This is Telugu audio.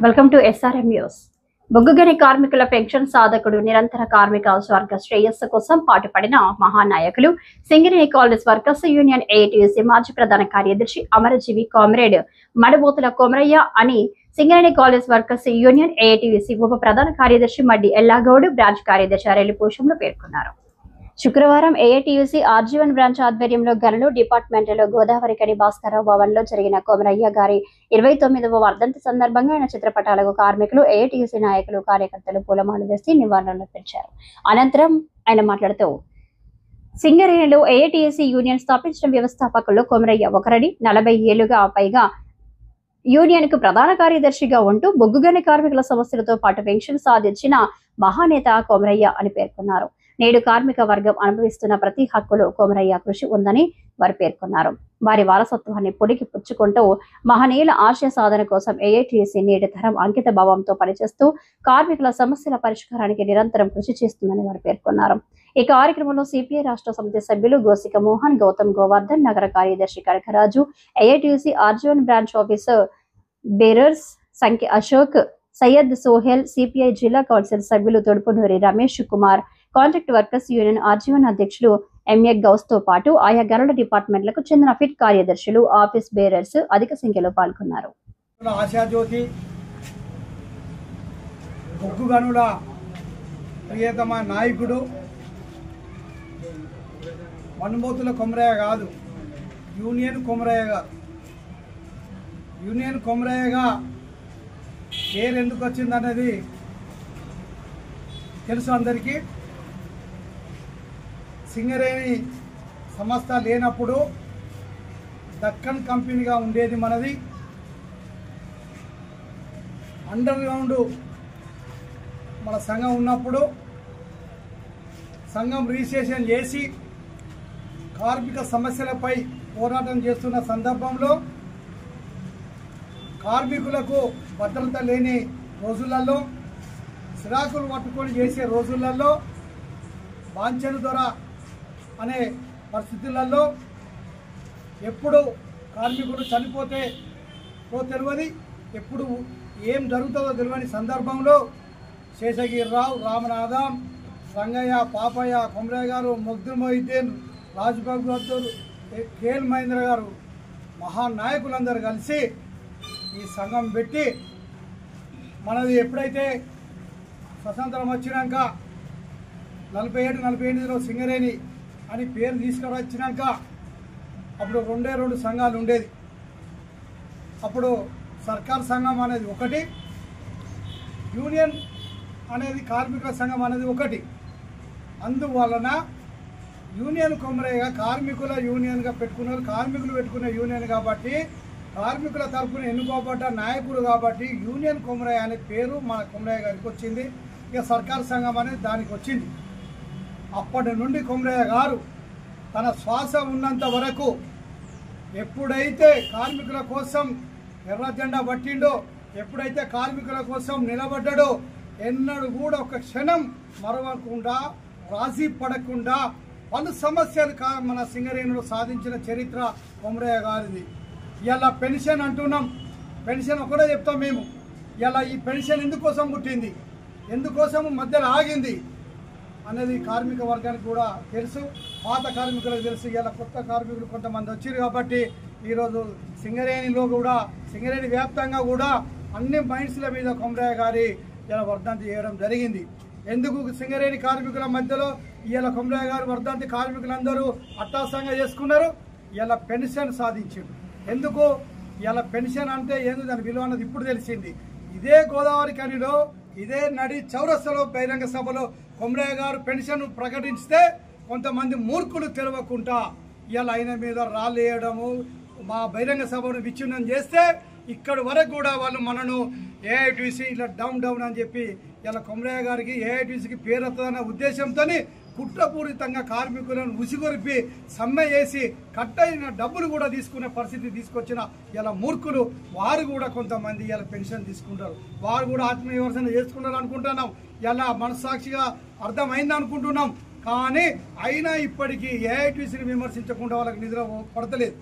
Welcome to SRM news. బొగ్గుగని కార్మికుల పెన్షన్ సాధకుడు, నిరంతర కార్మిక స్వర్గ శ్రేయస్సు కోసం పాటుపడిన మహానాయకులు, Singareni college workers union AATUC మాజీ ప్రధాన కార్యదర్శి అమరజీవి కామ్రేడ్ మడబోతుల కొమరయ్య అని Singareni college workers union AATUC ఉప ప్రధాన కార్యదర్శి మడ్డి ఎల్లాగౌడ్, బ్రాంచ్ కార్యదర్శి అరెల్లి పోషంలో పేర్కొన్నారు. శుక్రవారం AATUC RG1 బ్రాంచ్ ఆధ్వర్యంలో గనులు డిపార్ట్మెంట్లో గోదావరి కని భాస్కరరావు భవన్ లో జరిగిన కొమరయ్య గారి 29వ వర్ధంతి సందర్భంగా ఆయన చిత్రపటాలకు కార్మికులు, AATUC నాయకులు, కార్యకర్తలు పూలమాలలు వేసి నివాళులర్పించారు. అనంతరం ఆయన మాట్లాడుతూ సింగరేణిలో AATUC యూనియన్ స్థాపించిన వ్యవస్థాపకుల్లో కొమరయ్య ఒకరని, 40 ఏళ్లుగా పైగా యూనియన్ కు ప్రధాన కార్యదర్శిగా ఉంటూ బొగ్గుగని కార్మికుల సమస్యలతో పాటు పెన్షన్ సాధించిన మహానేత కొమరయ్య అని పేర్కొన్నారు. నేడు కార్మిక వర్గం అనుభవిస్తున్న ప్రతి హక్కులో కొమరయ్య కృషి ఉందని వారు పేర్కొన్నారు. వారి వారసత్వాన్ని పొడికి పుచ్చుకుంటూ మహనీయుల ఆశయ సాధన కోసం AATUC నేటి తరం అంకిత భావంతో పనిచేస్తూ కార్మికుల సమస్యల పరిష్కారానికి నిరంతరం కృషి చేస్తుందని వారు పేర్కొన్నారు. ఈ కార్యక్రమంలో CPI రాష్ట్ర సమితి సభ్యులు గోసిక మోహన్, గౌతమ్ గోవర్ధన్, నగర కార్యదర్శి Kanakaraju, AATUC RG1 branch officer bearers సంఖ్య అశోక్, సయ్యద్ సోహెల్, CPI జిల్లా కౌన్సిల్ సభ్యులు Thodupunuri Ramesh Kumar, contract workers union RG1 అధ్యక్షులు MA గౌస్ తో పాటు ఆయా గనుల డిపార్ట్మెంట్లకు చెందిన ఫిట్ కార్యదర్శులు, ఆఫీస్ బేరర్స్ అధిక సంఖ్యలో పాల్గొన్నారు. ఆశాజ్యోతి బొగ్గు గనుల ప్రియతమ నాయకుడు మన్మోతుల కొమరయ్య కాదు, యూనియన్ కొమరయ్య గారు. యూనియన్ కొమరయ్యగా పేరు ఎందుకు వచ్చిందన్నది తెలుసు అందరికీ. సింగరేణి సంస్థ లేనప్పుడు దక్కన్ కంపెనీగా ఉండేది మనది. అండర్ గ్రౌండ్ మన సంఘం ఉన్నప్పుడు సంఘం రిజిస్ట్రేషన్ చేసి కార్మిక సమస్యలపై పోరాటం చేస్తున్న సందర్భంలో కార్మికులకు భద్రత లేని రోజులలో, సిరాకులు పట్టుకొని చేసే రోజులలో, బాంఛను దొర అనే పరిస్థితులలో ఎప్పుడు కార్మికుడు చనిపోతే తెలియదు, ఎప్పుడు ఏం జరుగుతుందో తెలియని సందర్భంలో శేషగిరిరావు, రామనాథం, రంగయ్య, పాపయ్య, కొమరయ్య గారు, మొగ్దుల్ మొహిద్దీన్, రాజ్బాబు గారు, కేఎల్ మహేంద్ర గారు మహానాయకులందరూ కలిసి ఈ సంఘం పెట్టి మనది ఎప్పుడైతే స్వతంత్రం వచ్చినాక 47-48లో సింగరేణి అని పేరు తీసుకువచ్చినాక అప్పుడు రెండు సంఘాలు ఉండేది. అప్పుడు సర్కార్ సంఘం అనేది ఒకటి, యూనియన్ అనేది కార్మికుల సంఘం అనేది ఒకటి. అందువలన యూనియన్ కొమరయ్యగా కార్మికుల యూనియన్గా పెట్టుకున్నారు. కార్మికులు పెట్టుకున్న యూనియన్ కాబట్టి, కార్మికుల తరఫున ఎన్నుకోబడ్డ నాయకుడు కాబట్టి యూనియన్ కొమరయ్య అనే పేరు మన కొమరయ్య గారికి వచ్చింది. ఇక సర్కార్ సంఘం అనేది దానికి వచ్చింది. అప్పటి నుండి కొమరయ్య గారు తన శ్వాస ఉన్నంత వరకు ఎప్పుడైతే కార్మికుల కోసం ఎర్ర జెండా పట్టిండో, ఎప్పుడైతే కార్మికుల కోసం నిలబడ్డాడో, ఎన్నడూ కూడా ఒక క్షణం మరవకుండా, రాజీ పడకుండా పలు సమస్యలు మన సింగరేణిలో సాధించిన చరిత్ర కొమరయ్య గారిది. ఇలా పెన్షన్ అంటున్నాం, పెన్షన్ ఒకటే చెప్తాం మేము. ఇలా ఈ పెన్షన్ ఎందుకోసం పుట్టింది, ఎందుకోసం మధ్యలో ఆగింది అనేది కార్మిక వర్గానికి కూడా తెలుసు, పాత కార్మికులకు తెలుసు. ఇలా కొత్త కార్మికులు కొంతమంది వచ్చారు కాబట్టి ఈరోజు సింగరేణిలో కూడా, సింగరేణి వ్యాప్తంగా కూడా అన్ని మైండ్స్ల మీద కొమరయ్య గారి ఇలా వర్ధంతి చేయడం జరిగింది. ఎందుకు సింగరేణి కార్మికుల మధ్యలో ఇలా కొమరయ్య గారి వర్ధంతి కార్మికులందరూ అట్టాసంగా చేసుకున్నారు, ఇలా పెన్షన్ సాధించారు. ఎందుకు ఇలా పెన్షన్ అంటే ఏందో దాని విలువ అన్నది ఇప్పుడు తెలిసింది. ఇదే గోదావరి కనిలో, ఇదే నడి చౌరస్తలో బహిరంగ సభలో కొమరయ్య గారు పెన్షన్ ప్రకటిస్తే కొంతమంది మూర్ఖులు తెలవకుండా ఇలా ఆయన మీద రాళ్ళు వేయడము, మా బహిరంగ సభను విచ్ఛిన్నం చేస్తే ఇక్కడి వరకు కూడా వాళ్ళు మనను AATUC ఇలా డౌన్ అని చెప్పి ఇలా కొమరయ్య గారికి AATUCకి పేరు వస్తుందన్న ఉద్దేశంతో కుట్రపూరితంగా కార్మికులను ఉసిగొరిపి సమ్మె చేసి కట్టయిన డబ్బులు కూడా తీసుకునే పరిస్థితి తీసుకొచ్చిన ఇలా మూర్ఖులు వారు కూడా కొంతమంది ఇలా పెన్షన్ తీసుకుంటారు. వారు కూడా ఆత్మవిమర్శన చేసుకుంటారు అనుకుంటున్నాం. ఇలా మనస్సాక్షిగా అర్థమైంది అనుకుంటున్నాం. కానీ అయినా ఇప్పటికీ AATUCని విమర్శించకుండా వాళ్ళకి నిద్ర పడతలేదు.